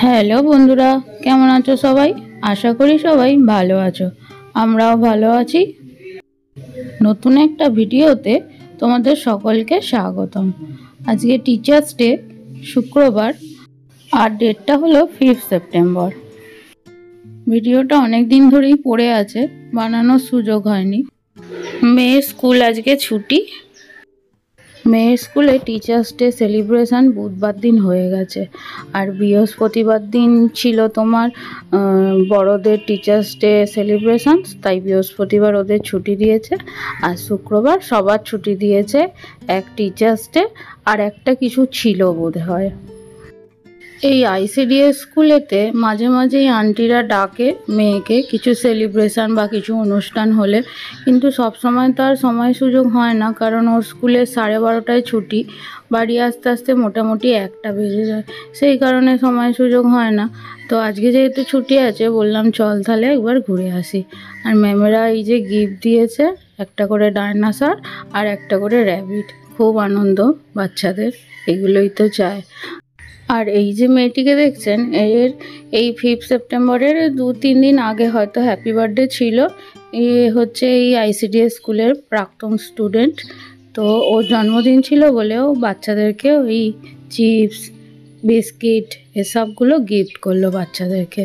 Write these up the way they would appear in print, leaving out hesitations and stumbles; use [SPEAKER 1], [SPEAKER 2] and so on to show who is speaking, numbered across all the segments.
[SPEAKER 1] Hello বন্ধুরা, কেমন আছো সবাই? আশা করি সবাই ভালো আছো। আমরাও ভালো আছি। নতুন একটা ভিডিওতে তোমাদের সকলকে স্বাগতম। আজকে টিচার্স ডে, শুক্রবার, আর ডেটটা হলো 5 সেপ্টেম্বর। ভিডিওটা অনেক দিন ধরেই পড়ে আছে, বানানোর সুযোগ হয়নি। মেয়ের স্কুল আজকে ছুটি। মেয়ের স্কুলে টিচার্স ডে সেলিব্রেশন বুধবার দিন হয়ে গেছে, আর বৃহস্পতিবার দিন ছিল তোমার বড়দের টিচার্স ডে সেলিব্রেশন, তাই বৃহস্পতিবার ওদের ছুটি দিয়েছে। আর শুক্রবার সবার ছুটি দিয়েছে, এক টিচার্স ডে আর একটা কিছু ছিল বোধহয়। এই আইসিডিএস স্কুলেতে মাঝে মাঝেই আন্টিরা ডাকে মেয়েকে কিছু সেলিব্রেশন বা কিছু অনুষ্ঠান হলে, কিন্তু সব সময় তো আর সময় সুযোগ হয় না, কারণ ওর স্কুলে 12:30টায় ছুটি, বাড়ি আসতে আসতে মোটামুটি 1টা বেজে যায়, সেই কারণে সময় সুযোগ হয় না। তো আজকে যেহেতু ছুটি আছে, বললাম চল তাহলে একবার ঘুরে আসি। আর ম্যামেরা এই যে গিফট দিয়েছে, একটা করে ডায়নাসর আর একটা করে র্যাবিট। খুব আনন্দ বাচ্চাদের, এগুলোই তো চায়। আর এই যে মেয়েটিকে দেখছেন, এই 5 সেপ্টেম্বরের 2-3 দিন আগে হয়তো হ্যাপি বার্থডে ছিল। এ হচ্ছে এই আইসিডিএস স্কুলের প্রাক্তন স্টুডেন্ট। তো ওর জন্মদিন ছিল বলেও বাচ্চাদেরকে ওই চিপস, বিস্কিট এসবগুলো গিফট করলো বাচ্চাদেরকে।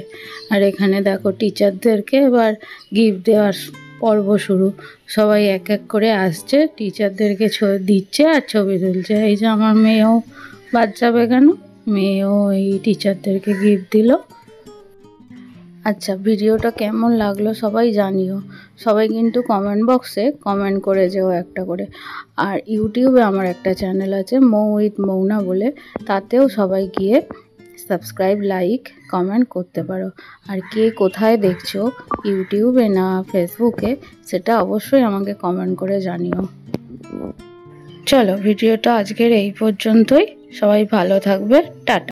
[SPEAKER 1] আর এখানে দেখো টিচারদেরকে এবার গিফট দেওয়ার পর্ব শুরু। সবাই এক এক করে আসছে, টিচারদেরকে দিচ্ছে আর ছবি তুলছে। এই যে আমার মেয়েও বাদ যাবে কেন, মেয়েও এই টিচারদেরকে গিফট দিল। আচ্ছা, ভিডিওটা কেমন লাগলো সবাই জানিও। সবাই কিন্তু কমেন্ট বক্সে কমেন্ট করে যেও একটা করে। আর ইউটিউবে আমার একটা চ্যানেল আছে মৌ উইথ মৌনা বলে, তাতেও সবাই গিয়ে সাবস্ক্রাইব, লাইক, কমেন্ট করতে পারো। আর কে কোথায় দেখছো, ইউটিউবে না ফেসবুকে, সেটা অবশ্যই আমাকে কমেন্ট করে জানিও। চলো, ভিডিওটা আজকের এই পর্যন্তই। সবাই ভালো থাকবে, টাটা।